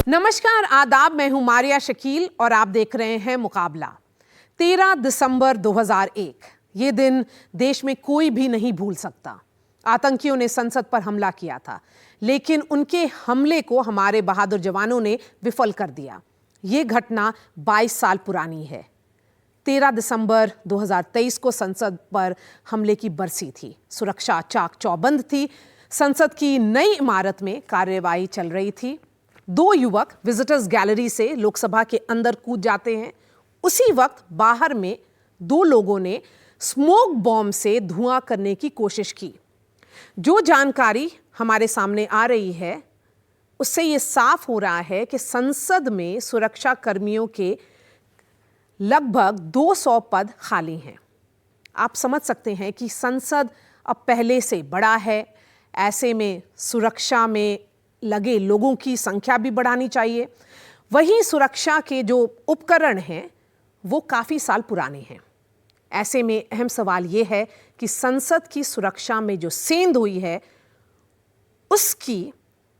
नमस्कार, आदाब। मैं हूं मारिया शकील और आप देख रहे हैं मुकाबला। 13 दिसंबर 2001 ये दिन देश में कोई भी नहीं भूल सकता। आतंकियों ने संसद पर हमला किया था, लेकिन उनके हमले को हमारे बहादुर जवानों ने विफल कर दिया। ये घटना 22 साल पुरानी है। 13 दिसंबर 2023 को संसद पर हमले की बरसी थी। सुरक्षा चाक चौबंद थी। संसद की नई इमारत में कार्यवाही चल रही थी। दो युवक विजिटर्स गैलरी से लोकसभा के अंदर कूद जाते हैं। उसी वक्त बाहर में दो लोगों ने स्मोक बॉम्ब से धुआं करने की कोशिश की। जो जानकारी हमारे सामने आ रही है उससे यह साफ हो रहा है कि संसद में सुरक्षा कर्मियों के लगभग 200 पद खाली हैं। आप समझ सकते हैं कि संसद अब पहले से बड़ा है। ऐसे में सुरक्षा में लगे लोगों की संख्या भी बढ़ानी चाहिए। वहीं सुरक्षा के जो उपकरण हैं वो काफ़ी साल पुराने हैं। ऐसे में अहम सवाल ये है कि संसद की सुरक्षा में जो सेंध हुई है उसकी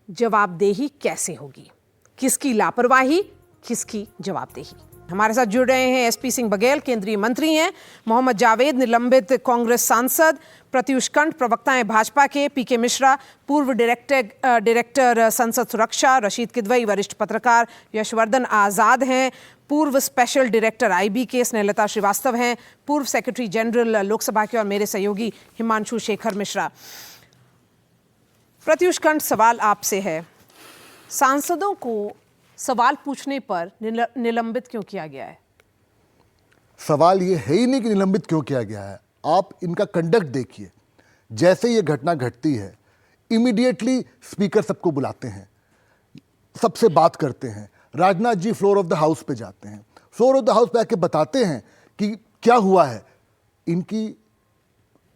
जवाबदेही कैसे होगी? किसकी लापरवाही, किसकी जवाबदेही? हमारे साथ जुड़ रहे हैं एसपी सिंह बघेल, केंद्रीय मंत्री हैं, मोहम्मद जावेद, निलंबित कांग्रेस सांसद, प्रत्युष कंठ, प्रवक्ता हैं भाजपा के, पीके मिश्रा, पूर्व डायरेक्टर संसद सुरक्षा, रशीद किदवई, वरिष्ठ पत्रकार, यशवर्धन आजाद हैं, पूर्व स्पेशल डायरेक्टर आईबी के, स्नेहलता श्रीवास्तव हैं, पूर्व सेक्रेटरी जनरल लोकसभा के, और मेरे सहयोगी हिमांशु शेखर मिश्रा। प्रत्युष कंठ, सवाल आपसे है, सांसदों को सवाल पूछने पर निलंबित क्यों किया गया है? सवाल ये है ही नहीं कि निलंबित क्यों किया गया है। आप इनका कंडक्ट देखिए। जैसे ये घटना घटती है इमीडिएटली स्पीकर सबको बुलाते हैं, सबसे बात करते हैं। Rajnath ji floor of the house पे जाते हैं, फ्लोर ऑफ द हाउस पे आके बताते हैं कि क्या हुआ है इनकी,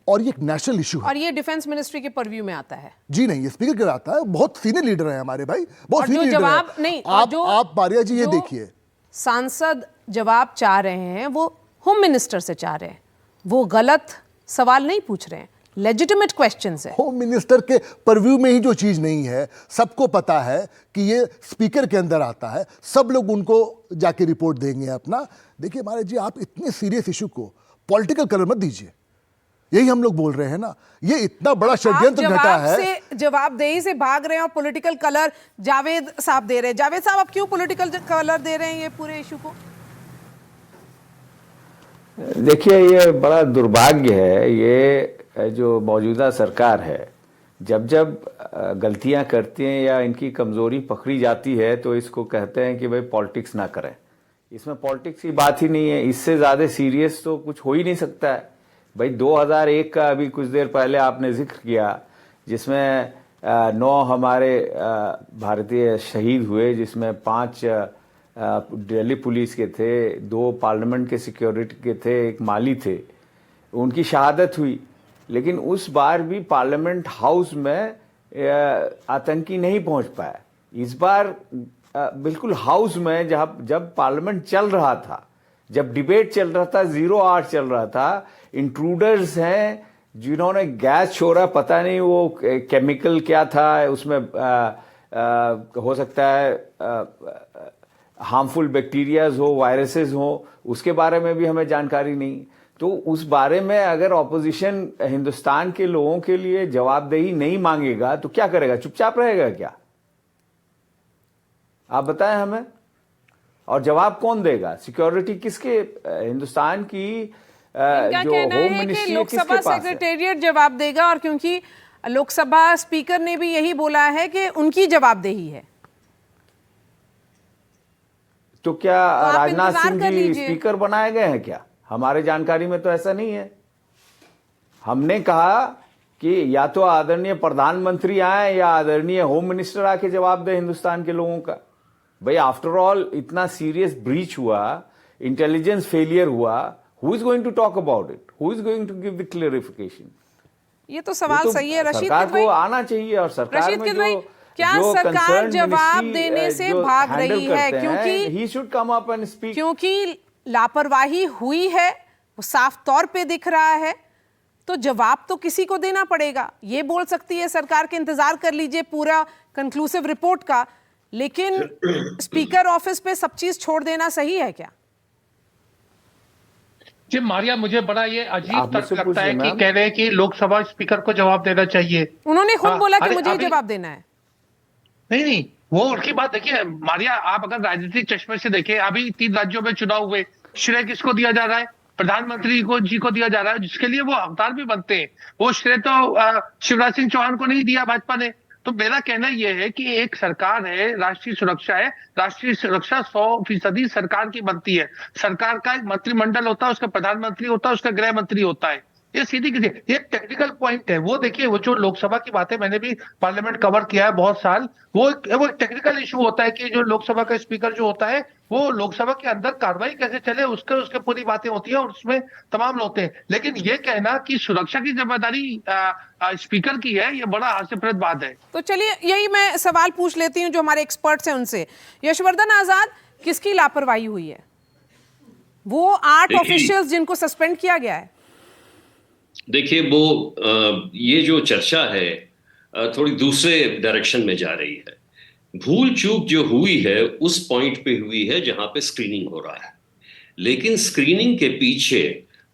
और ये एक नेशनल इशू है। और ये डिफेंस मिनिस्ट्री के परव्यू में आता है? जी नहीं, ये स्पीकर के आता है। बहुत सीनियर लीडर है हमारे भाई, बहुत सीनियर लीडर जवाब है। नहीं, आप मारिया जी ये देखिए, सांसद जवाब चाह रहे हैं वो होम मिनिस्टर से चाह रहे हैं। वो गलत सवाल नहीं पूछ रहे हैं, लेजिटिमेट क्वेश्चंस है। होम मिनिस्टर के परव्यू में ही जो चीज नहीं है, सबको पता है कि ये स्पीकर के अंदर आता है, सब लोग उनको जाके रिपोर्ट देंगे अपना। देखिए मारिया जी, आप इतने सीरियस इशू को पॉलिटिकल कलर मत दीजिए। यही हम लोग बोल रहे हैं ना, ये इतना बड़ा षड्यंत्र घटा है। जवाबदेही से भाग रहे हैं और पॉलिटिकल कलर जावेद साहब दे रहे हैं। जावेद साहब, आप क्यों पॉलिटिकल कलर दे रहे हैं ये पूरे इशू को? देखिए, ये बड़ा दुर्भाग्य है। ये जो मौजूदा सरकार है, जब जब गलतियां करती हैं या इनकी कमजोरी पकड़ी जाती है तो इसको कहते हैं कि भाई पॉलिटिक्स ना करें। इसमें पॉलिटिक्स की बात ही नहीं है। इससे ज्यादा सीरियस तो कुछ हो ही नहीं सकता है। भाई 2001 का अभी कुछ देर पहले आपने जिक्र किया, जिसमें 9 हमारे भारतीय शहीद हुए, जिसमें 5 दिल्ली पुलिस के थे, 2 पार्लियामेंट के सिक्योरिटी के थे, 1 माली थे। उनकी शहादत हुई। लेकिन उस बार भी पार्लियामेंट हाउस में आतंकी नहीं पहुंच पाया। इस बार बिल्कुल हाउस में जब पार्लियामेंट चल रहा था, जब डिबेट चल रहा था, 0 आवर चल रहा था, इंट्रूडर्स हैं जिन्होंने गैस छोड़ा, पता नहीं वो केमिकल क्या था उसमें, हो सकता है हार्मफुल बैक्टीरियाज हो, वायरसेस हो, उसके बारे में भी हमें जानकारी नहीं। तो उस बारे में अगर ऑपोजिशन हिंदुस्तान के लोगों के लिए जवाबदेही नहीं मांगेगा तो क्या करेगा? चुपचाप रहेगा क्या? आप बताएं हमें। और जवाब कौन देगा? सिक्योरिटी किसके, हिंदुस्तान की जो होम मिनिस्ट्री लोकसभा सेक्रेटेरिएट जवाब देगा, और क्योंकि लोकसभा स्पीकर ने भी यही बोला है कि उनकी जवाबदेही है। तो क्या राजनाथ सिंह जी स्पीकर बनाए गए हैं क्या? हमारे जानकारी में तो ऐसा नहीं है। हमने कहा कि या तो आदरणीय प्रधानमंत्री आए या आदरणीय होम मिनिस्टर आके जवाब दे हिंदुस्तान के लोगों का। भाई आफ्टर ऑल इतना सीरियस ब्रीच हुआ, इंटेलिजेंस फेलियर हुआ, who is going to talk about it? Who is going to give the clarification? ये तो सवाल सही है। रशीद सरकार को आना चाहिए। और सरकार में क्या सरकार जवाब देने से भाग रही है? क्योंकि he should come up and speak. क्योंकि लापरवाही हुई है, वो साफ तौर पे दिख रहा है, तो जवाब तो किसी को देना पड़ेगा। ये बोल सकती है सरकार के इंतजार कर लीजिए पूरा कंक्लूसिव रिपोर्ट का, लेकिन स्पीकर ऑफिस पे सब चीज छोड़ देना सही है क्या? जी मारिया, मुझे बड़ा ये अजीब आप तर्क मुझसे लगता पूछिए है कि मैम। कह रहे हैं कि लोकसभा स्पीकर को जवाब देना चाहिए। उन्होंने खुद बोला कि अरे मुझे ही अभी जवाब देना है। नहीं नहीं, वो उनकी बात देखिए मारिया, आप अगर राजनीतिक चश्मे से देखें, अभी 3 राज्यों में चुनाव हुए, श्रेय किसको दिया जा रहा है? प्रधानमंत्री को दिया जा रहा है, जिसके लिए वो हकदार भी बनते हैं। वो श्रेय तो शिवराज सिंह चौहान को नहीं दिया भाजपा ने। तो मेरा कहना यह है कि एक सरकार है, राष्ट्रीय सुरक्षा है, राष्ट्रीय सुरक्षा 100% सरकार की बनती है। सरकार का एक मंत्रिमंडल होता है, उसका प्रधानमंत्री होता है, उसका गृह मंत्री होता है। ये सीधी की ये टेक्निकल पॉइंट है। वो देखिए, वो जो लोकसभा की बात है, मैंने भी पार्लियामेंट कवर किया है बहुत साल। वो एक टेक्निकल इशू होता है कि जो लोकसभा का स्पीकर जो होता है, वो लोकसभा के अंदर कार्रवाई कैसे चले, उसके उसके पूरी बातें होती है और उसमें तमाम होते हैं। लेकिन ये कहना कि सुरक्षा की जिम्मेदारी स्पीकर की है, ये बड़ा हास्यप्रद बात है। तो चलिए यही मैं सवाल पूछ लेती हूँ जो हमारे एक्सपर्ट्स हैं उनसे। यशवर्धन आजाद, किसकी लापरवाही हुई है? वो 8 ऑफिशियल्स जिनको सस्पेंड किया गया है। देखिए वो ये जो चर्चा है थोड़ी दूसरे डायरेक्शन में जा रही है। भूल चूक जो हुई है उस पॉइंट पे हुई है जहां पे स्क्रीनिंग हो रहा है, लेकिन स्क्रीनिंग के पीछे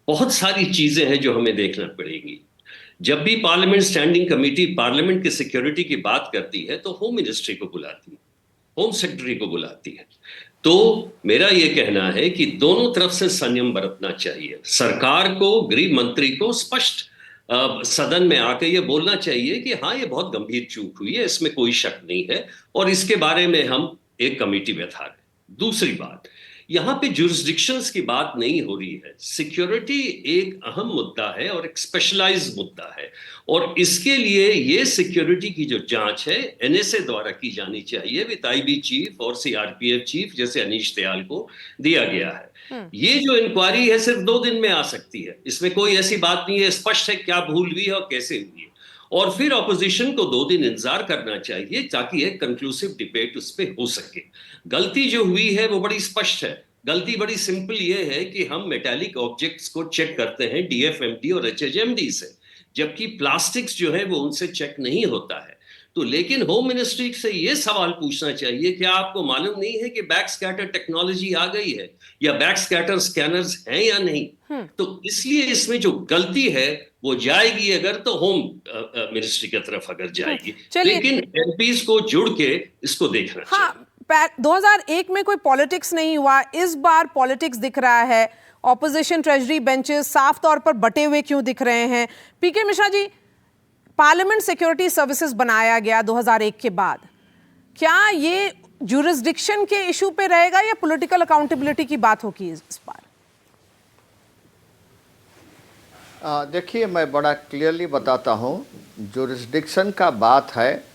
बहुत सारी चीजें हैं जो हमें देखना पड़ेगी। जब भी पार्लियामेंट स्टैंडिंग कमेटी पार्लियामेंट की सिक्योरिटी की बात करती है तो होम मिनिस्ट्री को बुलाती है, होम सेक्रेटरी को बुलाती है। तो मेरा यह कहना है कि दोनों तरफ से संयम बरतना चाहिए। सरकार को, गृह मंत्री को स्पष्ट सदन में आकर यह बोलना चाहिए कि हाँ, ये बहुत गंभीर चूक हुई है, इसमें कोई शक नहीं है और इसके बारे में हम एक कमेटी बैठा रहे। दूसरी बात, यहां पे जुरिस्डिक्शंस की बात नहीं हो रही है। सिक्योरिटी एक अहम मुद्दा है और एक स्पेशलाइज्ड मुद्दा है और इसके लिए ये सिक्योरिटी की जो जांच है एनएसए द्वारा की जानी चाहिए विद आईबी चीफ और सीआरपीएफ चीफ, जैसे अनीश दयाल को दिया गया है। ये जो इंक्वायरी है सिर्फ 2 दिन में आ सकती है, इसमें कोई ऐसी बात नहीं है, स्पष्ट है क्या भूल हुई है और कैसे हुई है। और फिर ऑपोजिशन को 2 दिन इंतजार करना चाहिए ताकि एक कंक्लूसिव डिबेट उस पर हो सके। गलती जो हुई है वो बड़ी स्पष्ट है। गलती बड़ी सिंपल ये है कि हम मेटालिक ऑब्जेक्ट्स को चेक करते हैं डीएफएमडी और एचएचएमडी से, जबकि प्लास्टिक्स जो है वो उनसे चेक नहीं होता है। तो लेकिन होम मिनिस्ट्री से ये सवाल पूछना चाहिए, क्या आपको मालूम नहीं है कि बैक स्कैटर टेक्नोलॉजी आ गई है या बैक स्कैटर स्कैनर्स हैं या नहीं? तो इसलिए इसमें जो गलती है वो जाएगी अगर तो होम मिनिस्ट्री की तरफ अगर जाएगी, लेकिन एमपीज को जुड़ के इसको देखना चाहिए। 2001 में कोई पॉलिटिक्स नहीं हुआ, इस बार पॉलिटिक्स दिख रहा है। ऑपोजिशन ट्रेजरी बेंचेस साफ तौर पर बटे हुए क्यों दिख रहे हैं? पीके Mishra ji, parliament security services बनाया गया 2001 के बाद, क्या ये जुरिस्डिक्शन के इशू पे रहेगा या पॉलिटिकल अकाउंटेबिलिटी की बात होगी इस बार? देखिए, मैं बड़ा क्लियरली बताता हूँ। जुरिस्डिक्शन का बात है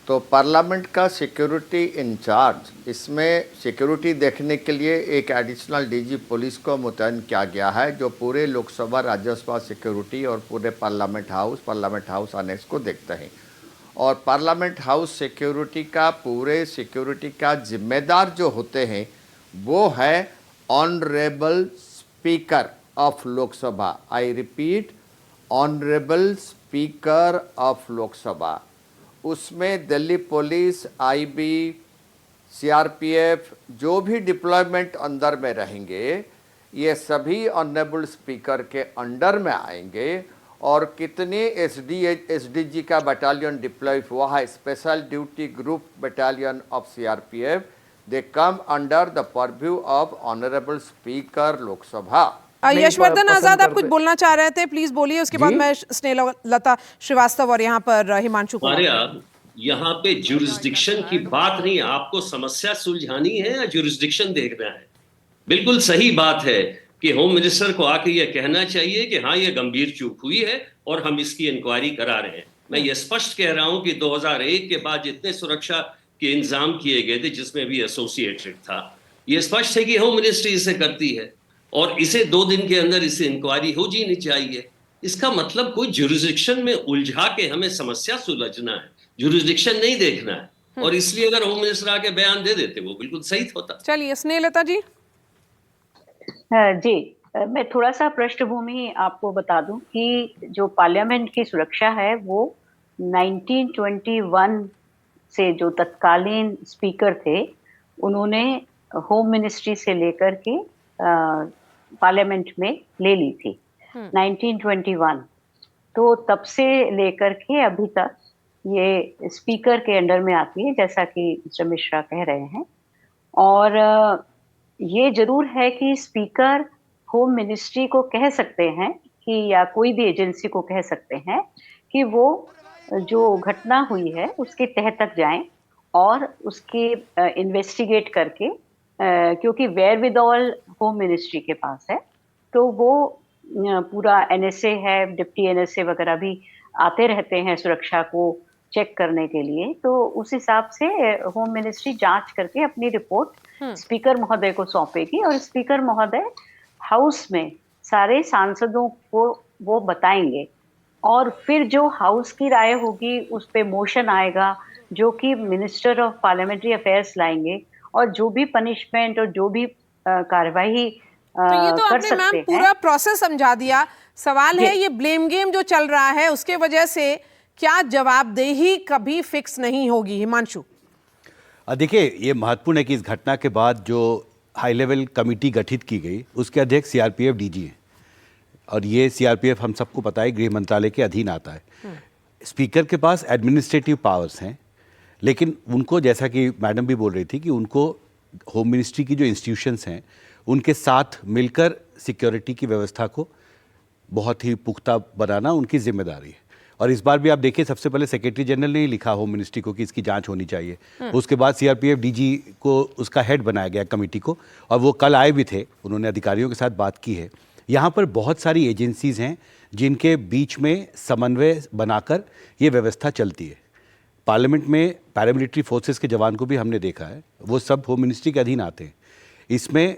तो पार्लियामेंट का सिक्योरिटी इंचार्ज, इसमें सिक्योरिटी देखने के लिए एक एडिशनल डीजी पुलिस को मुतयन किया गया है, जो पूरे लोकसभा राज्यसभा सिक्योरिटी और पूरे पार्लियामेंट हाउस अनेक्स को देखते हैं। और पार्लियामेंट हाउस सिक्योरिटी का, पूरे सिक्योरिटी का जिम्मेदार जो होते हैं वो है honourable speaker of Lok Sabha. I repeat, honourable speaker of Lok Sabha. उसमें दिल्ली पुलिस, आईबी, सीआरपीएफ जो भी डिप्लॉयमेंट अंदर में रहेंगे, ये सभी ऑनरेबल स्पीकर के अंडर में आएंगे। और कितने एसडीजी का बटालियन डिप्लॉय हुआ है, special duty group battalion of CRPF, they come under the purview of honourable speaker Lok Sabha. Yashvardhan Azad, आप कुछ बोलना चाह रहे थे, प्लीज बोलिए। उसके बाद मैं स्नेहलता श्रीवास्तव और यहाँ पर हिमांशु कुमार। यहाँ पे जुरिस्डिक्शन की बात नहीं, आपको समस्या सुलझानी है या जुरिस्डिक्शन देखना है? बिल्कुल सही बात है कि होम मिनिस्टर को आके ये कहना चाहिए कि हाँ, ये गंभीर चूक हुई है और हम इसकी इंक्वायरी करा रहे हैं। मैं ये स्पष्ट कह रहा हूं कि 2001 के बाद जितने सुरक्षा के इंतजाम किए गए थे, जिसमें भी एसोसिएटेड था, ये स्पष्ट है कि होम मिनिस्ट्री इसे करती है और इसे 2 दिन के अंदर इसे इंक्वायरी हो जानी चाहिए। इसका मतलब कोई जुरिस्डिक्शन में उलझा के हमें समस्या सुलझना है, जुरिस्डिक्शन नहीं देखना है। और इसलिए अगर होम मिनिस्टर आके बयान दे देते वो बिल्कुल सही होता। चलिए स्नेहलता जी। जी, मैं थोड़ा सा पृष्ठभूमि आपको बता दूं कि जो पार्लियामेंट की सुरक्षा है वो 1921 से जो तत्कालीन स्पीकर थे, उन्होंने होम मिनिस्ट्री से लेकर के पार्लियामेंट में ले ली थी 1921। तो तब से लेकर के अभी तक ये स्पीकर के अंडर में आती है, जैसा कि मिस्टर मिश्रा कह रहे हैं। और ये जरूर है कि स्पीकर होम मिनिस्ट्री को कह सकते हैं कि, या कोई भी एजेंसी को कह सकते हैं कि वो जो घटना हुई है उसके तह तक जाएं और उसके इन्वेस्टिगेट करके, क्योंकि वेयरविदऑल होम मिनिस्ट्री के पास है, तो वो पूरा एनएसए है, डिप्टी एनएसए वगैरह भी आते रहते हैं सुरक्षा को चेक करने के लिए। तो उस हिसाब से होम मिनिस्ट्री जांच करके अपनी रिपोर्ट स्पीकर महोदय को सौंपेगी और स्पीकर महोदय हाउस में सारे सांसदों को वो बताएंगे और फिर जो हाउस की राय होगी उस पे मोशन आएगा जो कि मिनिस्टर ऑफ पार्लियामेंट्री अफेयर्स लाएंगे और जो भी पनिशमेंट और जो भी कार्यवाही तो ये तो कर आपने सकते मैम हैं। पूरा प्रोसेस समझा दिया। सवाल है ये ब्लेम गेम जो चल रहा है उसके वजह से क्या जवाबदेही कभी फिक्स नहीं होगी? हिमांशु। देखिए, ये महत्वपूर्ण है कि इस घटना के बाद जो हाई लेवल कमेटी गठित की गई उसके अध्यक्ष सीआरपीएफ डीजी हैं और ये सीआरपीएफ हम सबको पता है गृह मंत्रालय के अधीन आता है। स्पीकर के पास एडमिनिस्ट्रेटिव पावर्स हैं, लेकिन उनको, जैसा कि मैडम भी बोल रही थी, कि उनको होम मिनिस्ट्री की जो इंस्टीट्यूशंस हैं उनके साथ मिलकर सिक्योरिटी की व्यवस्था को बहुत ही पुख्ता बनाना उनकी जिम्मेदारी है। और इस बार भी आप देखिए, सबसे पहले सेक्रेटरी जनरल ने ही लिखा होम मिनिस्ट्री को कि इसकी जांच होनी चाहिए। उसके बाद सीआरपीएफ डीजी को उसका हेड बनाया गया कमेटी को, और वो कल आए भी थे, उन्होंने अधिकारियों के साथ बात की है। यहाँ पर बहुत सारी एजेंसीज हैं जिनके बीच में समन्वय बनाकर ये व्यवस्था चलती है। पार्लियामेंट में पैरामिलिट्री फोर्सेस के जवान को भी हमने देखा है, वो सब होम मिनिस्ट्री के अधीन आते हैं। इसमें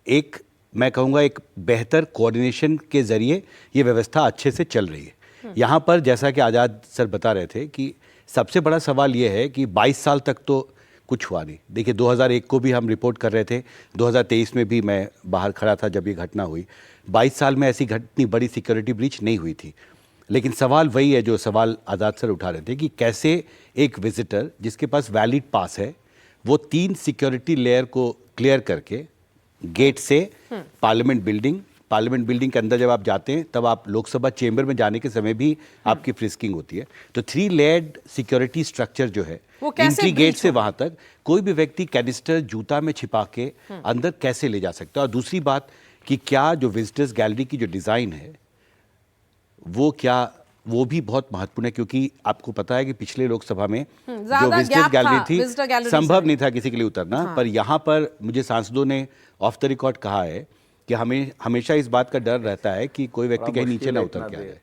एक, मैं कहूँगा, एक बेहतर कोऑर्डिनेशन के ज़रिए ये व्यवस्था अच्छे से चल रही है। यहाँ पर जैसा कि आज़ाद सर बता रहे थे कि सबसे बड़ा सवाल ये है कि 22 साल तक तो कुछ हुआ नहीं। देखिए, 2001 को भी हम रिपोर्ट कर रहे थे, 2023 में भी मैं बाहर खड़ा था जब ये घटना हुई। 22 साल में ऐसी इतनी बड़ी सिक्योरिटी ब्रीच नहीं हुई थी। लेकिन सवाल वही है जो सवाल आज़ाद सर उठा रहे थे कि कैसे एक विजिटर जिसके पास वैलिड पास है वो 3 सिक्योरिटी लेयर को क्लियर करके गेट से पार्लियामेंट बिल्डिंग के अंदर जब आप जाते हैं तब आप लोकसभा चेंबर में जाने के समय भी आपकी फ्रिस्किंग होती है। तो 3 लेयर्ड सिक्योरिटी स्ट्रक्चर जो है, एंट्री गेट से वहां तक कोई भी व्यक्ति कैनिस्टर जूता में छिपा के अंदर कैसे ले जा सकता है। और दूसरी बात कि क्या जो विजिटर्स गैलरी की जो डिज़ाइन है वो भी बहुत महत्वपूर्ण है, क्योंकि आपको पता है कि पिछले लोकसभा में जो विजिटर्स गैलरी थी संभव नहीं था किसी के लिए उतरना। पर यहाँ पर मुझे सांसदों ने ऑफ द रिकॉर्ड कहा है कि हमें हमेशा इस बात का डर रहता है कि कोई व्यक्ति कहीं नीचे ना उतर के आ जाए।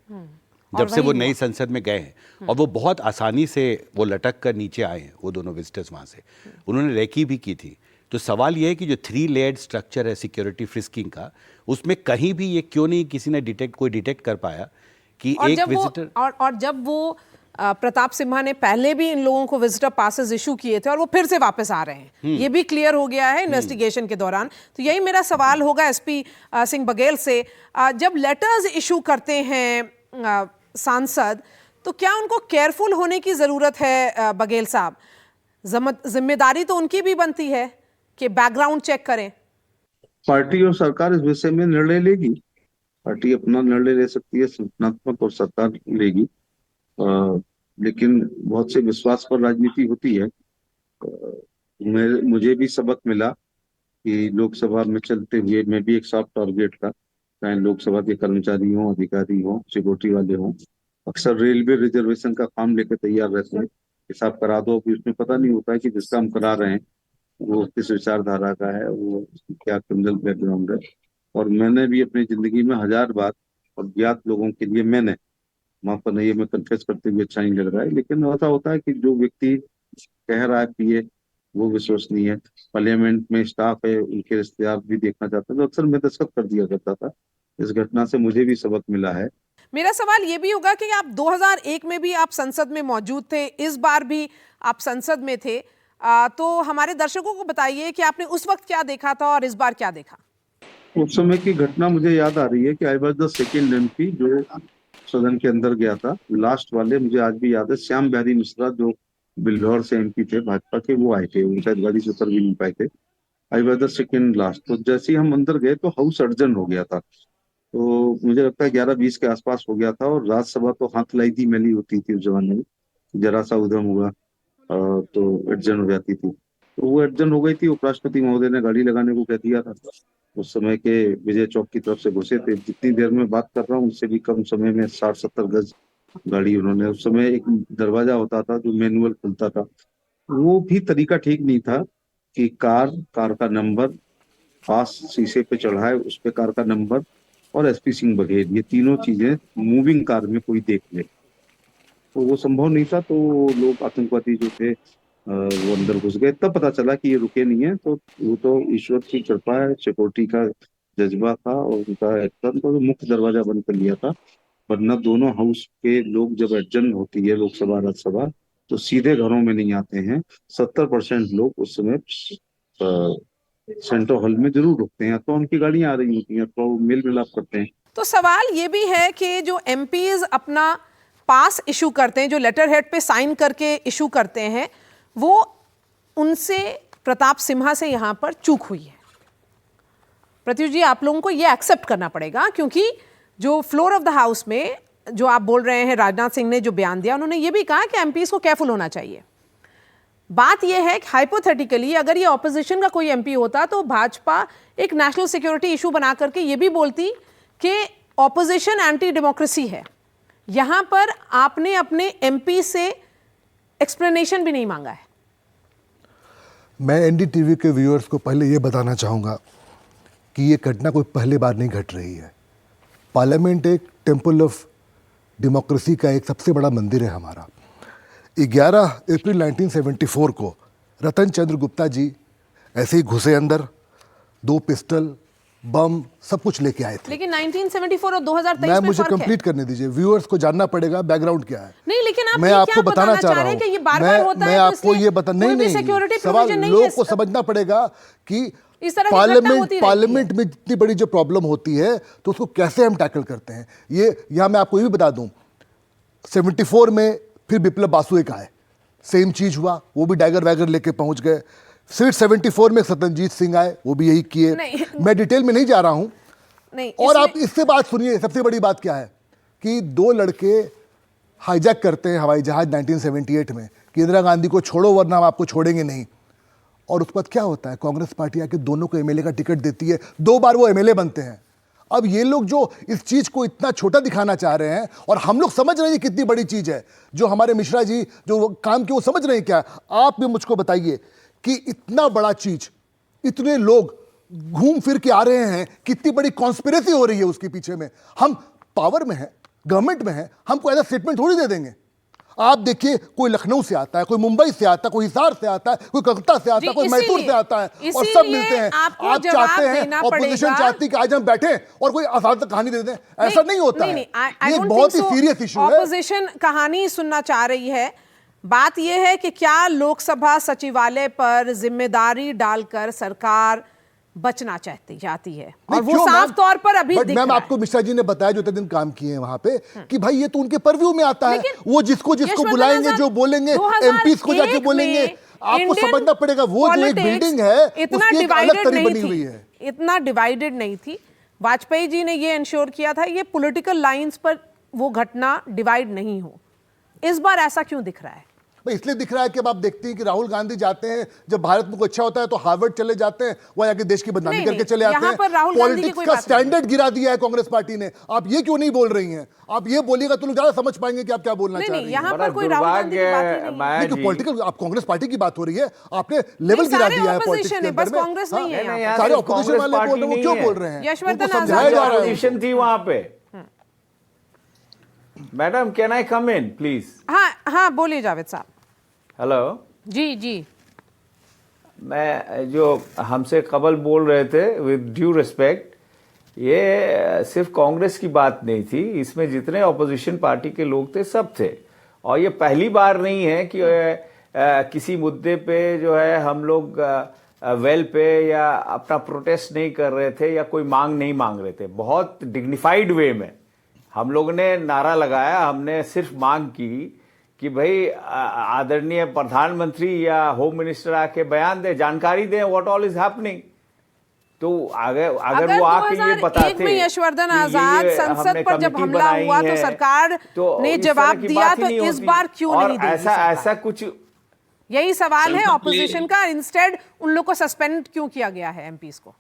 जब से वो नई संसद में गए हैं, और वो बहुत आसानी से वो लटक कर नीचे आए हैं, वो दोनों विजिटर्स वहाँ से, उन्होंने रेकी भी की थी। तो सवाल ये है कि जो 3 लेयर्ड स्ट्रक्चर है सिक्योरिटी फ्रिस्किंग का, उसमें कहीं भी ये क्यों नहीं किसी ने डिटेक्ट कर पाया कि और एक जब विजिटर और जब वो प्रताप सिम्हा ने पहले भी इन लोगों को विजिटर पासेस इशू किए थे और वो फिर से वापस आ रहे हैं, ये भी क्लियर हो गया है इन्वेस्टिगेशन के दौरान। तो यही मेरा सवाल होगा एसपी सिंह बघेल से, जब लेटर्स इशू करते हैं सांसद, तो क्या उनको केयरफुल होने की जरूरत है? बघेल साहब, जिम्मेदारी तो उनकी भी बनती है कि बैकग्राउंड चेक करें। पार्टी और सरकार इस विषय में निर्णय लेगी। पार्टी अपना निर्णय ले सकती है, संगठनात्मक, और सरकार लेगी। लेकिन बहुत से विश्वास पर राजनीति होती है। मुझे भी सबक मिला कि लोकसभा में चलते हुए मैं भी एक सॉफ्ट टारगेट था, चाहे लोकसभा के कर्मचारी हों, अधिकारी हों, सिक्योरिटी वाले हों। अक्सर रेलवे रिजर्वेशन का फॉर्म लेकर तैयार रहते हैं, हिसाब करा दो। उसमें पता नहीं होता है कि जिसका हम करा रहे हैं वो किस विचारधारा का है, वो क्या क्रिमिनल बैकग्राउंड है। और मैंने भी अपनी जिंदगी में 1000 बार अज्ञात लोगों के लिए मैंने, माफ करना ये मैं कन्फेस करते हुए अच्छा नहीं लग रहा है, लेकिन ऐसा होता है कि जो व्यक्ति कह रहा है पीए वो विश्वसनीय है, पार्लियामेंट में स्टाफ है, उनके रिश्तेदार भी देखना चाहते हैं, तो अक्सर मैं दस्तखत कर दिया करता था। इस घटना से मुझे भी सबक मिला है। मेरा सवाल ये भी होगा कि आप 2001 में भी आप संसद में मौजूद थे, इस बार भी आप संसद में थे, तो हमारे दर्शकों को बताइए कि आपने उस वक्त क्या देखा था और इस बार क्या देखा? उस समय की घटना मुझे याद आ रही है कि I was the second MP जो सदन के अंदर गया था। लास्ट वाले मुझे आज भी याद है, श्याम बिहारी मिश्रा जो बिल्हौर से एमपी थे भाजपा के, वो आए थे, वो शायद गाड़ी से उतर भी नहीं पाए थे। I was the second last. तो जैसे ही हम अंदर गए तो हाउस अर्जन हो गया था। तो मुझे लगता है 11-20 के आसपास हो गया था। और राज्यसभा तो हाथ लाई दी मैली होती थी उस जमाने में, जरा सा उधम हुआ तो एडजन हो जाती थी। तो वो एडजन हो गई थी। उपराष्ट्रपति महोदय ने गाड़ी लगाने को कह दिया था। उस समय के विजय चौक की तरफ से घुसे थे। जितनी देर में बात कर रहा हूँ उससे भी कम समय में 60-70 गज गाड़ी उन्होंने। उस समय एक दरवाजा होता था जो मैनुअल खुलता था, वो भी तरीका ठीक नहीं था कि कार का नंबर पास शीशे पे चढ़ाए, उस पे कार का नंबर और एसपी सिंह बघेल, ये तीनों चीजें मूविंग कार में कोई देख ले, तो वो संभव नहीं था। तो लोग आतंकवादी जो थे वो अंदर घुस गए। तब पता चला कि ये रुके नहीं है। तो वो तो ईश्वर की कृपा है, सिक्योरिटी का जज्बा था और उनका एक्शन, तो मुख्य दरवाजा बंद कर लिया था। वरना दोनों हाउस के लोग जब एडजन होती है लोकसभा राज्यसभा, तो सीधे घरों में नहीं आते हैं। 70% लोग उस समय सेंट्रल हॉल में जरूर रुकते हैं, तो उनकी गाड़ियां आ रही होती हैं, तो मेल मिलाप करते हैं। तो सवाल ये भी है कि जो एमपीज अपना पास इशू करते हैं, जो लेटर हेड पे साइन करके इशू करते हैं, वो उनसे प्रताप सिम्हा से यहां पर चूक हुई है। प्रत्युष जी, आप लोगों को ये एक्सेप्ट करना पड़ेगा, क्योंकि जो फ्लोर ऑफ द हाउस में जो आप बोल रहे हैं, राजनाथ सिंह ने जो बयान दिया, उन्होंने ये भी कहा कि एमपीज को केयरफुल होना चाहिए। बात यह है कि हाइपोथेटिकली अगर ये ऑपोजिशन का कोई एमपी होता तो भाजपा एक नेशनल सिक्योरिटी इशू बना करके ये भी बोलती कि ऑपोजिशन एंटी डेमोक्रेसी है। यहां पर आपने अपने एमपी से एक्सप्लेनेशन भी नहीं मांगा है। मैं एनडीटीवी के व्यूअर्स को पहले ये बताना चाहूँगा कि ये घटना कोई पहली बार नहीं घट रही है। पार्लियामेंट एक टेम्पल ऑफ डेमोक्रेसी का एक सबसे बड़ा मंदिर है हमारा। 11 अप्रैल 1974 को रतन चंद्र गुप्ता जी ऐसे ही घुसे अंदर, 2 पिस्टल, बम, सब कुछ लेके आए थे। लेकिन 1974 और 2023 मैं में मुझे फर्क है। कंप्लीट करने दीजिए, व्यूअर्स को जानना पड़ेगा बैकग्राउंड क्या है। नहीं, लेकिन आप मैं ये आपको क्या बताना चाह रहा हूं, कि ये बार-बार होता मैं है, तो आपको इसलिए ये बता नहीं कोई भी नहीं सिक्योरिटी सवाल प्रोविजन नहीं है लोग को समझना पड़ेगा कि इस तरह की घटना होती रहती है। पार्लियामेंट में जितनी बड़ी जो प्रॉब्लम होती है तो उसको कैसे हम टैकल करते हैं। ये यहां मैं आपको ये भी बता दूं, 74 में फिर बिप्लब बासु एक आए, सेम चीज हुआ, वो भी डैगर वैगर लेके पहुंच गए। फिर 74 में सतनजीत सिंह आए, वो भी यही किए। मैं डिटेल में नहीं जा रहा हूं। नहीं, और आप इससे बात सुनिए, सबसे बड़ी बात क्या है कि 2 लड़के हाईजैक करते हैं हवाई जहाज 1978 में कि इंदिरा गांधी को छोड़ो वरना हम आपको छोड़ेंगे नहीं। और उसके बाद क्या होता है, कांग्रेस पार्टी आके दोनों को एमएलए का टिकट देती है, 2 बार वो एमएलए बनते हैं। अब ये लोग जो इस चीज को इतना छोटा दिखाना चाह रहे हैं, और हम लोग समझ रहे हैं कितनी बड़ी चीज है, जो हमारे मिश्रा जी जो काम किए वो समझ रहे हैं क्या। आप भी मुझको बताइए कि इतना बड़ा चीज, इतने लोग घूम फिर के आ रहे हैं, कितनी बड़ी कॉन्स्पिरेसी हो रही है उसके पीछे में। हम पावर में हैं, गवर्नमेंट में हैं, हमको ऐसा स्टेटमेंट थोड़ी दे देंगे। आप देखिए, कोई लखनऊ से आता है, कोई मुंबई से आता है, कोई हिसार से आता है, कोई कलकत्ता से आता है, कोई मैसूर से आता है, और सब मिलते हैं। आप चाहते हैं, ऑपोजिशन चाहती कि आज हम बैठे और कोई आसान कहानी दे दें, ऐसा नहीं होता है। ये बहुत ही सीरियस इशू है। ऑपोजिशन कहानी सुनना चाह रही है। बात यह है कि क्या लोकसभा सचिवालय पर जिम्मेदारी डालकर सरकार बचना जाती है, और वो साफ तौर पर अभी दिख रहा है। आपको मिश्रा जी ने बताया जो दिन काम किए हैं वहां पे कि भाई ये तो उनके परव्यू में आता है, वो जिसको बुलाएंगे, जो बोलेंगे, एमपीस को जाके बोलेंगे। आपको समझना पड़ेगा, वो जो एक बिल्डिंग है उसकी एक अलग तरी बनी हुई है। इतना डिवाइडेड नहीं थी। वाजपेयी जी ने ये इंश्योर किया था ये पॉलिटिकल लाइंस पर वो घटना डिवाइड नहीं हो। इस बार ऐसा क्यों दिख रहा है? इसलिए दिख रहा है कि अब आप देखते हैं कि राहुल गांधी जाते हैं, जब भारत में कुछ अच्छा होता है तो हार्वर्ड चले जाते हैं, वहां जाके देश की बदनामी करके चले आते हैं। पॉलिटिक्स का स्टैंडर्ड गिरा दिया है कांग्रेस पार्टी ने। आप ये क्यों नहीं बोल रही हैं? आप ये बोलिएगा तो लोग ज्यादा समझ पाएंगे कि आप क्या बोलना चाह रही हैं। यहाँ पर कोई राहुल गांधी की बात नहीं है। पॉलिटिकल, आप कांग्रेस पार्टी की बात हो रही है, आपने लेवल गिरा दिया है पॉलिटिक्स के अंदर में। कांग्रेस नहीं है, सारे ऑपोजिशन वाले बोल रहे हैं, वो क्यों बोल रहे हैं? यशवर्धन समझाया जा रहा है थी वहां पे। Madam, can I come in please? हाँ, बोलिए जावेद साहब। हेलो जी। मैं जो हमसे कबल बोल रहे थे, विद ड्यू रिस्पेक्ट, ये सिर्फ कांग्रेस की बात नहीं थी, इसमें जितने ऑपोजिशन पार्टी के लोग थे सब थे। और ये पहली बार नहीं है कि किसी मुद्दे पे जो है हम लोग वेल पे या अपना प्रोटेस्ट नहीं कर रहे थे या कोई मांग नहीं मांग रहे थे। बहुत डिग्निफाइड वे में हम लोग ने नारा लगाया, हमने सिर्फ मांग की कि भाई आदरणीय प्रधानमंत्री या होम मिनिस्टर आके बयान दे, जानकारी दें व्हाट ऑल इज हैपनिंग। तो अगर वो आके ये बताते में यशवर्धन कि आजाद ये संसद हमने पर जब कमेटी हमला बनाई हुआ तो है, सरकार तो ने इस तरह जवाब की दिया, बात ही तो नहीं इस होती। बार क्यों और नहीं देगी ऐसा कुछ यही सवाल है संसद में- ऑपोजिशन का। इंस्टेड उन लोग को सस्पेंड क्यों किया गया है एमपीज को?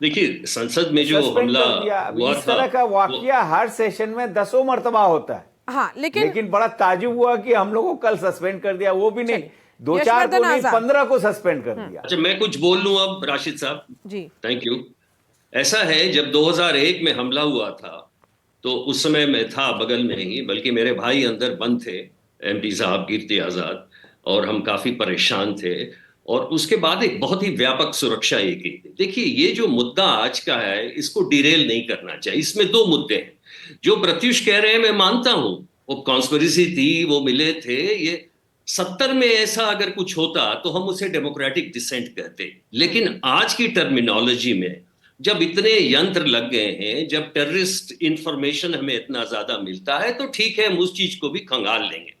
देखिए, संसद में जो सस्पेंड हमला कर दिया। हुआ इस तरह का वाकया हर सेशन में 10 मर्तबा होता है। हाँ, लेकिन बड़ा ताजुब हुआ कि हम लोगों को कल सस्पेंड कर दिया, वो भी नहीं, चलिए, 2-4 को यशवर्धन नहीं, आजाद। 15 को सस्पेंड कर दिया। अच्छा, मैं कुछ बोल लूं अब राशिद साहब? जी, थैंक यू। ऐसा है, जब 2001 में हमला हुआ था तो उस समय मैं था बगल में ही, बल्कि मेरे भाई अंदर बंद थे, एमपी साहब कीर्ति आजाद, और हम काफी परेशान थे। और उसके बाद एक बहुत ही व्यापक सुरक्षा ये की। देखिए, ये जो मुद्दा आज का है इसको डिरेल नहीं करना चाहिए। इसमें दो मुद्दे हैं। जो प्रत्युष कह रहे हैं मैं मानता हूं, वो कॉन्स्पिरेसी थी, वो मिले थे। ये 70 में ऐसा अगर कुछ होता तो हम उसे डेमोक्रेटिक डिसेंट कहते। लेकिन आज की टर्मिनोलॉजी में जब इतने यंत्र लग गए हैं, जब टेररिस्ट इंफॉर्मेशन हमें इतना ज्यादा मिलता है, तो ठीक है, हम उस चीज को भी खंगाल लेंगे।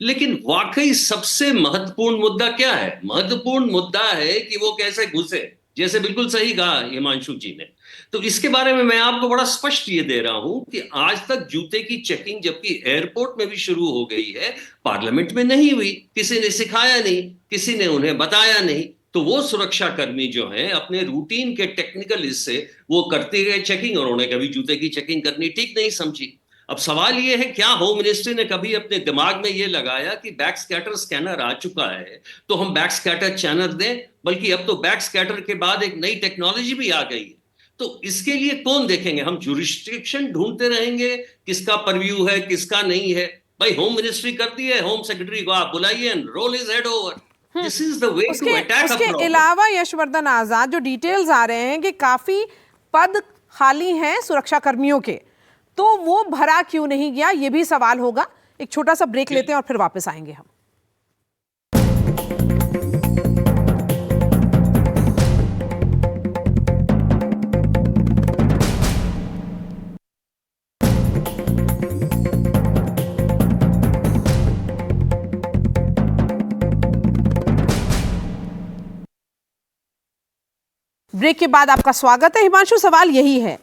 लेकिन वाकई सबसे महत्वपूर्ण मुद्दा क्या है? महत्वपूर्ण मुद्दा है कि वो कैसे घुसे, जैसे बिल्कुल सही कहा हिमांशु जी ने। तो इसके बारे में मैं आपको बड़ा स्पष्ट ये दे रहा हूं कि आज तक जूते की चेकिंग जबकि एयरपोर्ट में भी शुरू हो गई है, पार्लियामेंट में नहीं हुई। किसी ने सिखाया नहीं, किसी ने उन्हें बताया नहीं। तो वो सुरक्षा कर्मी जो हैं अपने रूटीन के टेक्निकल हिस्से वो करते गए चेकिंग, और उन्हें कभी जूते की चेकिंग करनी ठीक नहीं समझी। अब सवाल ये है, क्या होम मिनिस्ट्री ने कभी अपने दिमाग में ये लगाया कि बैक स्कैटर स्कैनर आ चुका है तो हम बैक स्कैटर चैनल दें? बल्कि अब तो बैक स्कैटर के बाद एक नई टेक्नोलॉजी भी आ गई है। तो इसके लिए कौन देखेंगे? हम जुरिस्डिक्शन ढूंढते रहेंगे, किसका परव्यू है किसका नहीं है। भाई, होम मिनिस्ट्री करती है, होम सेक्रेटरी को आप बुलाइए and role is head over. This is the way to attack a उसके प्रॉब्लम। अलावा यशवर्धन आजाद, जो डिटेल्स आ रहे हैं कि काफी पद खाली हैं सुरक्षा कर्मियों के, तो वो भरा क्यों नहीं गया, ये भी सवाल होगा। एक छोटा सा ब्रेक लेते हैं और फिर वापस आएंगे हम। ब्रेक के बाद आपका स्वागत है। हिमांशु, सवाल यही है,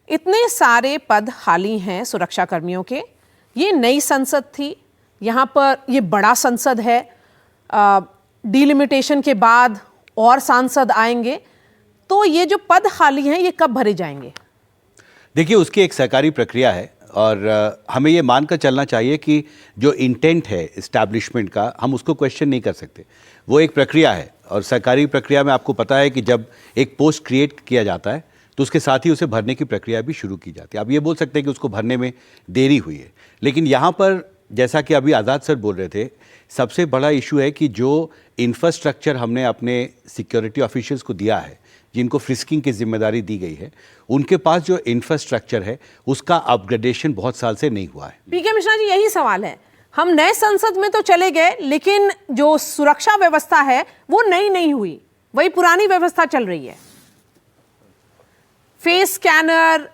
इतने सारे पद खाली हैं सुरक्षा कर्मियों के, ये नई संसद थी, यहाँ पर ये बड़ा संसद है, डिलिमिटेशन के बाद और सांसद आएंगे, तो ये जो पद खाली हैं ये कब भरे जाएंगे? देखिए, उसकी एक सरकारी प्रक्रिया है और हमें ये मानकर चलना चाहिए कि जो इंटेंट है इस्टेब्लिशमेंट का, हम उसको क्वेश्चन नहीं कर सकते। वो एक प्रक्रिया है और सरकारी प्रक्रिया में आपको पता है कि जब एक पोस्ट क्रिएट किया जाता है तो उसके साथ ही उसे भरने की प्रक्रिया भी शुरू की जाती है। आप ये बोल सकते हैं कि उसको भरने में देरी हुई है, लेकिन यहाँ पर जैसा कि अभी आज़ाद सर बोल रहे थे, सबसे बड़ा इशू है कि जो इंफ्रास्ट्रक्चर हमने अपने सिक्योरिटी ऑफिशियल्स को दिया है, जिनको फ्रिस्किंग की जिम्मेदारी दी गई है, उनके पास जो इंफ्रास्ट्रक्चर है उसका अपग्रेडेशन बहुत साल से नहीं हुआ है। पीके मिश्रा जी, यही सवाल है। हम नए संसद में तो चले गए, लेकिन जो सुरक्षा व्यवस्था है वो नई नहीं हुई, वही पुरानी व्यवस्था चल रही है। फेस स्कैनर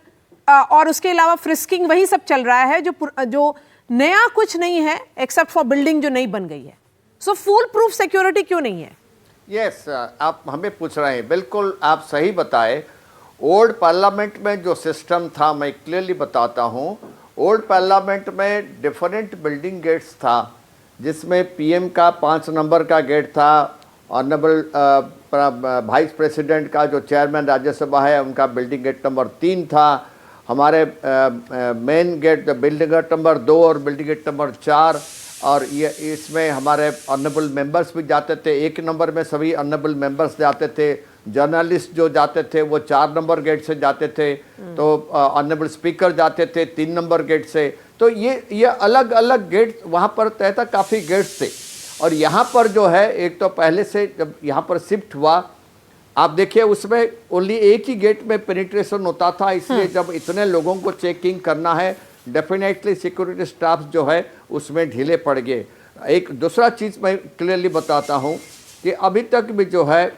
और उसके अलावा फ्रिस्किंग, वही सब चल रहा है। जो नया कुछ नहीं है एक्सेप्ट फॉर बिल्डिंग जो नई बन गई है। सो फुल प्रूफ सिक्योरिटी क्यों नहीं है? यस, आप हमें पूछ रहे हैं, बिल्कुल आप सही बताए। ओल्ड पार्लियामेंट में जो सिस्टम था, मैं क्लियरली बताता हूँ, ओल्ड पार्लियामेंट में डिफरेंट बिल्डिंग गेट्स था, जिसमें पीएम का 5 नंबर का गेट था, ऑनरेबल वाइस प्रेसिडेंट का जो चेयरमैन राज्यसभा है उनका बिल्डिंग गेट नंबर 3 था, हमारे main gate building gate number 2 और बिल्डिंग गेट नंबर 4, और ये इसमें हमारे ऑनरेबल मेंबर्स भी जाते थे। 1 नंबर में सभी ऑनरेबल मेंबर्स जाते थे, जर्नलिस्ट जो जाते थे वो 4 नंबर गेट से जाते थे, तो ऑनरेबल स्पीकर जाते थे 3 नंबर गेट से। तो ये अलग अलग गेट वहाँ पर तय था, काफ़ी गेट्स थे। और यहाँ पर जो है, एक तो पहले से जब यहाँ पर शिफ्ट हुआ, आप देखिए उसमें ओनली एक ही गेट में पेनिट्रेशन होता था, इसलिए जब इतने लोगों को चेकिंग करना है, डेफिनेटली सिक्योरिटी स्टाफ जो है उसमें ढीले पड़ गए। एक दूसरा चीज़ मैं क्लियरली बताता हूँ कि अभी तक भी जो है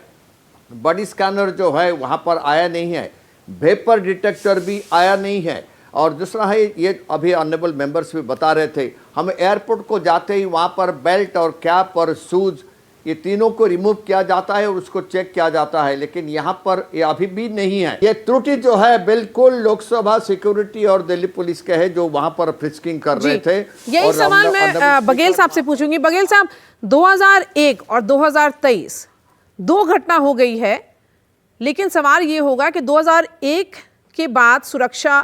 बॉडी स्कैनर जो है वहाँ पर आया नहीं है, वेपर डिटेक्टर भी आया नहीं है। और दूसरा है, ये अभी ऑनरेबल मेंबर्स भी बता रहे थे, हम एयरपोर्ट को जाते ही वहाँ पर बेल्ट और कैप और शूज ये तीनों को रिमूव किया जाता है और उसको चेक किया जाता है, लेकिन यहाँ पर ये अभी भी नहीं है। ये त्रुटि जो है बिल्कुल लोकसभा सिक्योरिटी और दिल्ली पुलिस के है, जो वहाँ पर फ्रिस्किंग कर रहे थे। यही और सवाल मैं बघेल साहब से पूछूंगी। बघेल साहब, 2001 और 2023 दो घटना हो गई है, लेकिन सवाल ये होगा कि 2001 के बाद सुरक्षा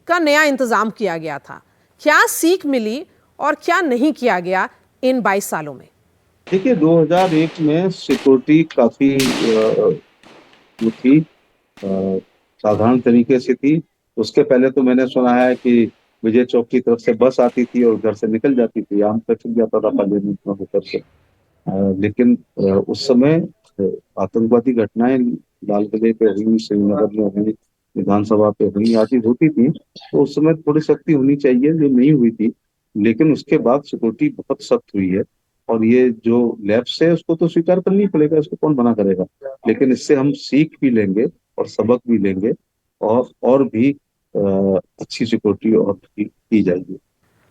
का नया इंतजाम किया गया था, क्या सीख मिली और क्या नहीं किया गया इन 22 सालों में? देखिए 2001 में सिक्योरिटी काफी वो थी, साधारण तरीके से थी। उसके पहले तो मैंने सुना है कि विजय चौक की तरफ से बस आती थी और घर से निकल जाती थी, आम तक जाता था पार्लियामेंट में होकर से। लेकिन उस समय आतंकवादी घटनाएं लाल किले पे हुई, श्रीनगर में हुई, विधानसभा पे हुई, आदि होती थी, तो उस समय थोड़ी सख्ती होनी चाहिए जो नहीं हुई थी। लेकिन उसके बाद सिक्योरिटी बहुत सख्त हुई है और ये जो लैप्स है उसको तो स्वीकार करनी पड़ेगा, इसको कौन मना करेगा। लेकिन इससे हम सीख भी लेंगे और सबक भी लेंगे और भी अच्छी सिक्योरिटी और की जाएगी।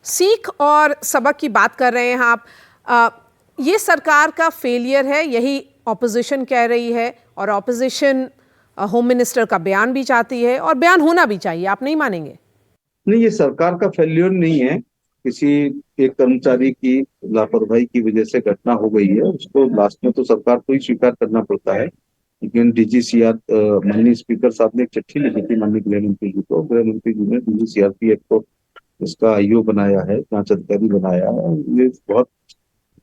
सीख और सबक की बात कर रहे हैं आप। ये सरकार का फेलियर है, यही ऑपोजिशन कह रही है, और ऑपोजिशन होम मिनिस्टर का बयान भी चाहती है, और बयान होना भी चाहिए, आप नहीं मानेंगे? नहीं, ये सरकार का फेल्योर नहीं है, किसी एक कर्मचारी की लापरवाही की वजह से घटना हो गई है, उसको लास्ट में तो सरकार को ही स्वीकार करना पड़ता है। लेकिन डीजीसीआर माननीय स्पीकर साहब ने एक चिट्ठी लिखी थी माननीय गृह मंत्री जी को, गृह मंत्री जी ने डीजीसीआरपीएफ को इसका आईओ बनाया है, जांच अधिकारी बनाया है। ये बहुत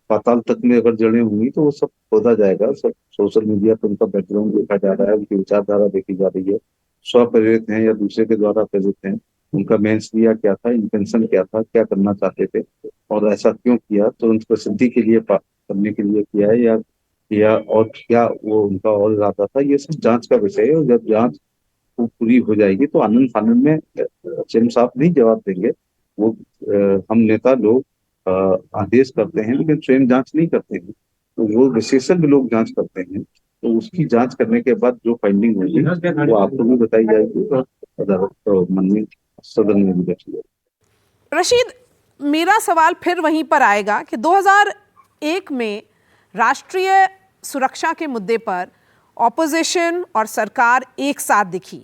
पाताल तक में अगर जड़ें होंगी तो वो सब खोदा जाएगा, सब सोशल मीडिया पर उनका बैकग्राउंड देखा जा रहा है, उनकी विचारधारा देखी जा रही है, स्वप्रेरित हैं या दूसरे के द्वारा प्रेरित हैं, उनका मेंस लिया क्या था, इंटेंशन क्या था, क्या करना चाहते थे और ऐसा क्यों किया, तो उन प्रसिद्धि के लिए करने के लिए किया है या और क्या वो उनका और इरादा था, ये सब जांच का विषय है। और जब जांच पूरी हो जाएगी तो आनंद फानंद में एचएम साहब नहीं जवाब देंगे। वो हम नेता लोग आदेश करते हैं लेकिन स्वयं जांच नहीं करते हैं, तो वो विशेषज्ञ लोग जांच करते हैं। तो उसकी जांच करने के बाद जो फाइंडिंग होगी वो आपको भी बताई जाएगी और अदालत माननीय सदन में भी रखी जाएगी। रशीद, मेरा सवाल फिर वहीं पर आएगा कि 2001 में राष्ट्रीय सुरक्षा के मुद्दे पर ऑपोजिशन और सरकार एक साथ दिखी,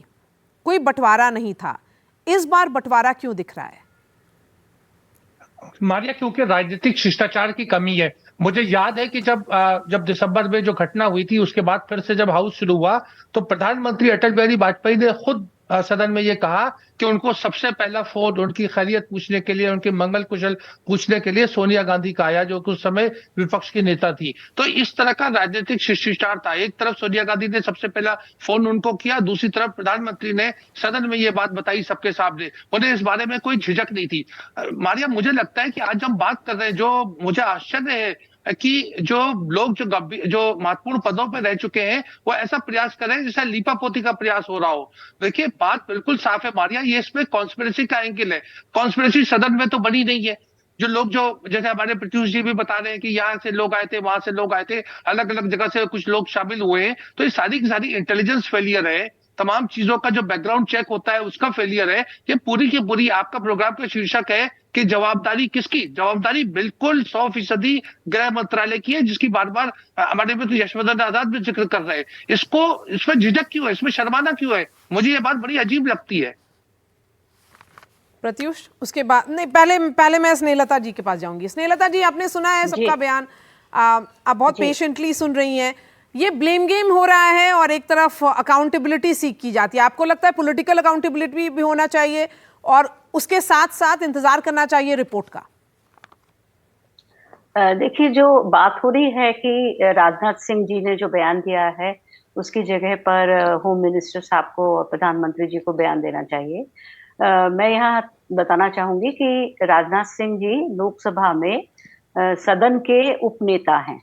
कोई बंटवारा नहीं था। इस बार बंटवारा क्यों दिख रहा है? मारिया, क्योंकि राजनीतिक शिष्टाचार की कमी है। मुझे याद है कि जब दिसंबर में जो घटना हुई थी, उसके बाद फिर से जब हाउस शुरू हुआ तो प्रधानमंत्री अटल बिहारी वाजपेयी ने खुद सदन में ये कहा कि उनको सबसे पहला फोन उनकी खैरियत पूछने के लिए, उनके मंगल कुशल पूछने के लिए सोनिया गांधी का आया, जो उस समय विपक्ष की नेता थी। तो इस तरह का राजनीतिक शिष्टाचार था। एक तरफ सोनिया गांधी ने सबसे पहला फोन उनको किया, दूसरी तरफ प्रधानमंत्री ने सदन में ये बात बताई सबके सामने। उन्हें इस बारे में कोई झिझक नहीं थी। मारिया, मुझे लगता है कि आज हम बात कर रहे हैं, जो मुझे आश्चर्य है कि जो लोग जो महत्वपूर्ण पदों पर रह चुके हैं वो ऐसा प्रयास कर रहे हैं जैसे लीपापोती का प्रयास हो रहा हो। देखिए, बात बिल्कुल साफ है मारिया, ये इसमें कॉन्स्पिरेसी का एंगल है। कॉन्स्पिरेसी सदन में तो बनी नहीं है। जो जैसे हमारे प्रत्युष जी भी बता रहे हैं कि यहाँ से लोग आए थे, वहां से लोग आए थे, अलग अलग जगह से कुछ लोग शामिल हुए हैं, तो ये सारी की सारी इंटेलिजेंस फेलियर है। तमाम चीजों का जो बैकग्राउंड चेक होता है उसका फेलियर है। ये पूरी की पूरी आपका प्रोग्राम का शीर्षक है कि जवाबदारी किसकी? जवाबदारी बिल्कुल 100% गृह मंत्रालय की है, जिसकी बार बार हमारे मित्र यशवंत आजाद भी जिक्र कर रहे हैं। इसमें झिझक क्यों है, इसमें शर्माना क्यों है? मुझे ये बात बड़ी अजीब लगती है। प्रत्युष, उसके बाद नहीं, पहले मैं स्नेहलता जी के पास जाऊंगी। स्नेहलता जी, आपने सुना है सबका बयान, आप बहुत पेशेंटली सुन रही हैं। ये ब्लेम गेम हो रहा है और एक तरफ अकाउंटेबिलिटी सीख की जाती है। आपको लगता है पॉलिटिकल अकाउंटेबिलिटी भी होना चाहिए और उसके साथ साथ इंतजार करना चाहिए रिपोर्ट का? देखिए, जो बात हो रही है कि राजनाथ सिंह जी ने जो बयान दिया है उसकी जगह पर होम मिनिस्टर साहब को और प्रधानमंत्री जी को बयान देना चाहिए। मैं यहाँ बताना चाहूंगी कि राजनाथ सिंह जी लोकसभा में सदन के उपनेता हैं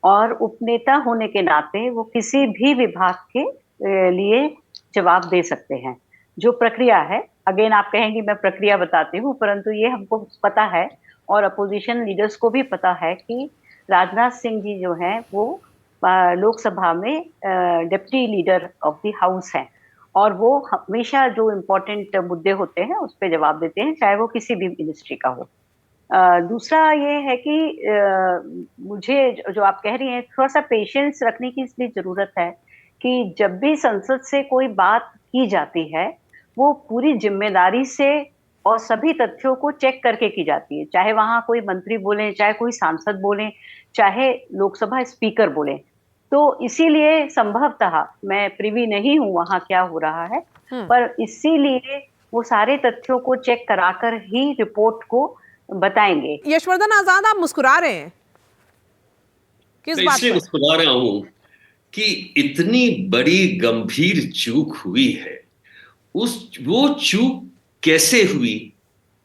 और उपनेता होने के नाते वो किसी भी विभाग के लिए जवाब दे सकते हैं। जो प्रक्रिया है, अगेन आप कहेंगे मैं प्रक्रिया बताती हूँ, परंतु ये हमको पता है और अपोजिशन लीडर्स को भी पता है कि राजनाथ सिंह जी जो हैं वो लोकसभा में deputy leader of the house हैं और वो हमेशा जो इम्पोर्टेंट मुद्दे होते हैं उस पर जवाब देते हैं, चाहे वो किसी भी मिनिस्ट्री का हो। दूसरा ये है कि मुझे जो आप कह रही हैं, थोड़ा सा पेशेंस रखने की इसलिए जरूरत है कि जब भी संसद से कोई बात की जाती है वो पूरी जिम्मेदारी से और सभी तथ्यों को चेक करके की जाती है, चाहे वहां कोई मंत्री बोले, चाहे कोई सांसद बोले, चाहे लोकसभा स्पीकर बोले। तो इसीलिए संभवतः, मैं प्रिवी नहीं हूं वहां क्या हो रहा है, पर इसीलिए वो सारे तथ्यों को चेक कराकर ही रिपोर्ट को बताएंगे। यशवर्धन आजाद, आप मुस्कुरा रहे हैं, किस मैं बात इसलिए पर? मुस्कुरा रहा हूं कि इतनी बड़ी गंभीर चूक हुई है, वो चूक कैसे हुई,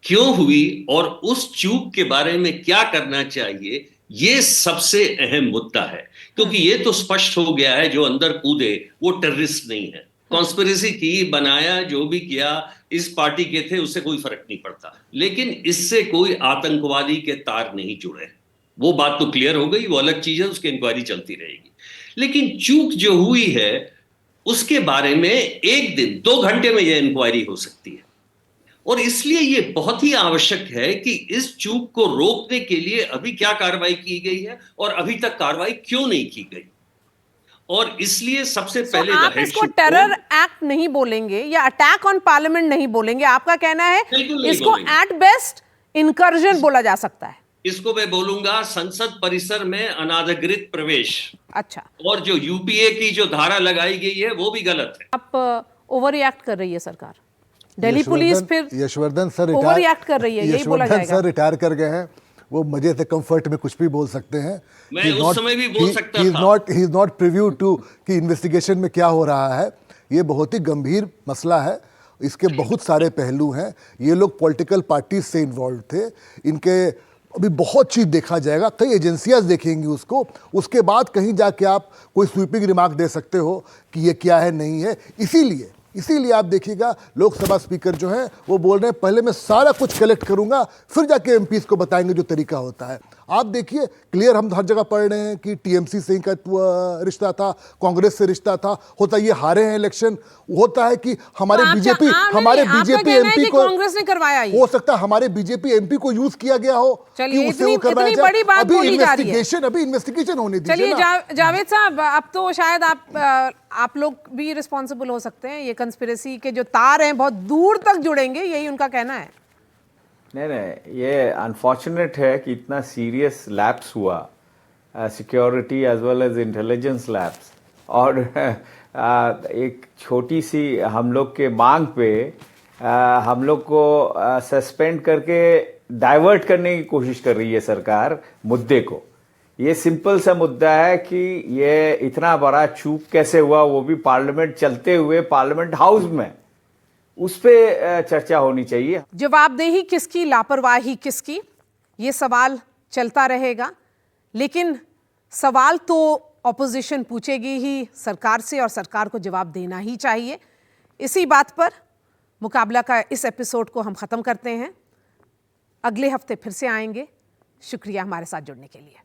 क्यों हुई, और उस चूक के बारे में क्या करना चाहिए, ये सबसे अहम मुद्दा है। क्योंकि ये तो स्पष्ट हो गया है, जो अंदर कूदे वो टेररिस्ट नहीं है, कॉन्स्पिरेसी की, बनाया, जो भी किया इस पार्टी के थे, उससे कोई फर्क नहीं पड़ता। लेकिन इससे कोई आतंकवादी के तार नहीं जुड़े, वो बात तो क्लियर हो गई, वो अलग चीज है, उसकी इंक्वायरी चलती रहेगी। लेकिन चूक जो हुई है उसके बारे में 1 दिन 2 घंटे में यह इंक्वायरी हो सकती है, और इसलिए यह बहुत ही आवश्यक है कि इस चूक को रोकने के लिए अभी क्या कार्रवाई की गई है और अभी तक कार्रवाई क्यों नहीं की गई। और इसलिए सबसे पहले आप इसको टेरर एक्ट नहीं बोलेंगे या अटैक ऑन पार्लियामेंट नहीं बोलेंगे, आपका कहना है इसको एट बेस्ट इनकर्जन बोला जा सकता है। इसको मैं बोलूंगा संसद परिसर में अनाधिकृत प्रवेश। अच्छा, और जो यूपीए की जो धारा लगाई गई है वो भी गलत है। आप ओवर रिएक्ट कर रही है सरकार, दिल्ली पुलिस फिर यशवर्धन सर ओवर रिएक्ट कर रही है, यही बोला जाएगा। यशवर्धन सर रिटायर कर गए हैं, वो मजे से कंफर्ट में कुछ भी बोल सकते हैं। मैं उस समय भी बोल सकता था। He is not preview to कि इन्वेस्टिगेशन में क्या हो रहा है। ये बहुत ही गंभीर मसला है, इसके बहुत सारे पहलू हैं। ये लोग पॉलिटिकल पार्टीज से इन्वॉल्व थे, इनके अभी बहुत चीज़ देखा जाएगा, कई एजेंसियां देखेंगी उसको, उसके बाद कहीं जाके आप कोई स्वीपिंग रिमार्क दे सकते हो कि ये क्या है, नहीं है। इसीलिए आप देखिएगा लोकसभा स्पीकर जो हैं वो बोल रहे हैं पहले मैं सारा कुछ कलेक्ट करूंगा फिर जाके एमपीज को बताएंगे जो तरीका होता है। आप देखिए क्लियर, हम हर जगह पढ़ रहे हैं कि टीएमसी से इनका रिश्ता था, कांग्रेस से रिश्ता था, होता ये हारे हैं इलेक्शन, होता है कि हमारे बीजेपी एमपी को कांग्रेस ने करवाया, हो सकता है हमारे बीजेपी एमपी को यूज किया गया हो कि उससे वो करवाया जाए। अभी इन्वेस्टिगेशन होने दीजिए। चलिए जावेद साहब, अब तो शायद आप लोग भी रिस्पॉन्सिबल हो सकते हैं, ये कंस्पिरेसी के जो तार हैं बहुत दूर तक जुड़ेंगे, यही उनका कहना है। नहीं, ये अनफॉर्चुनेट है कि इतना सीरियस लैप्स हुआ, security as well as intelligence lapse, और एक छोटी सी हम लोग के मांग पे हम लोग को सस्पेंड करके डाइवर्ट करने की कोशिश कर रही है सरकार मुद्दे को। ये सिंपल सा मुद्दा है कि ये इतना बड़ा चूक कैसे हुआ, वो भी पार्लियामेंट चलते हुए, पार्लियामेंट हाउस में, उस पे चर्चा होनी चाहिए। जवाबदेही किसकी, लापरवाही किसकी, ये सवाल चलता रहेगा। लेकिन सवाल तो ऑपोजिशन पूछेगी ही सरकार से, और सरकार को जवाब देना ही चाहिए। इसी बात पर मुकाबला का इस एपिसोड को हम ख़त्म करते हैं। अगले हफ्ते फिर से आएंगे। शुक्रिया हमारे साथ जुड़ने के लिए।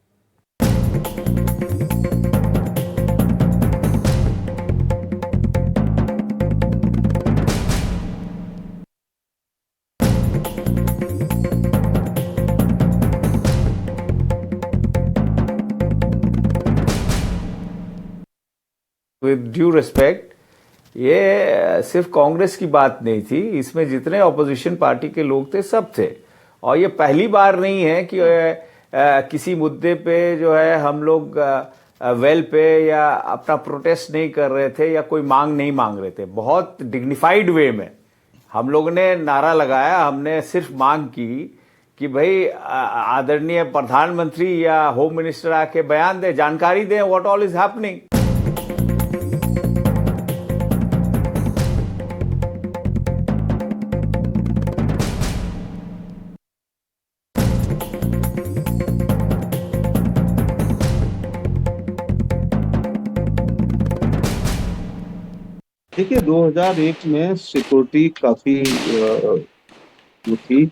विद ड्यू रिस्पेक्ट, ये सिर्फ कांग्रेस की बात नहीं थी, इसमें जितने ऑपोजिशन पार्टी के लोग थे सब थे। और ये पहली बार नहीं है कि किसी मुद्दे पे जो है हम लोग वेल पे या अपना प्रोटेस्ट नहीं कर रहे थे या कोई मांग नहीं मांग रहे थे। बहुत डिग्निफाइड वे में हम लोग ने नारा लगाया, हमने सिर्फ मांग की कि भाई आदरणीय प्रधानमंत्री या होम मिनिस्टर आके बयान दें, जानकारी दें व्हाट ऑल इज हैपनिंग। देखिए 2001 में सिक्योरिटी काफी जो थी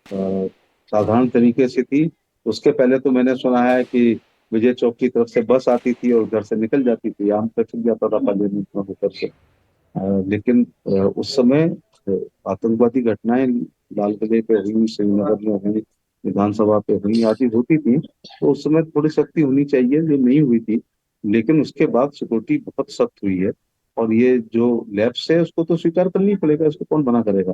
साधारण तरीके से थी। उसके पहले तो मैंने सुना है कि विजय चौक की तरफ से बस आती थी और घर से निकल जाती थी, आम ट्रैफिक जाता था पार्लियामेंट में होकर से। लेकिन उस समय आतंकवादी घटनाएं लाल किले पे हुई, श्रीनगर में हुई, विधानसभा पे हुई, आदि होती थी, तो उस समय थोड़ी सख्ती होनी चाहिए, जो नहीं हुई थी। लेकिन उसके बाद सिक्योरिटी बहुत सख्त हुई है, और ये जो लैप्स है उसको तो स्वीकार करनी पड़ेगा, इसको कौन मना करेगा।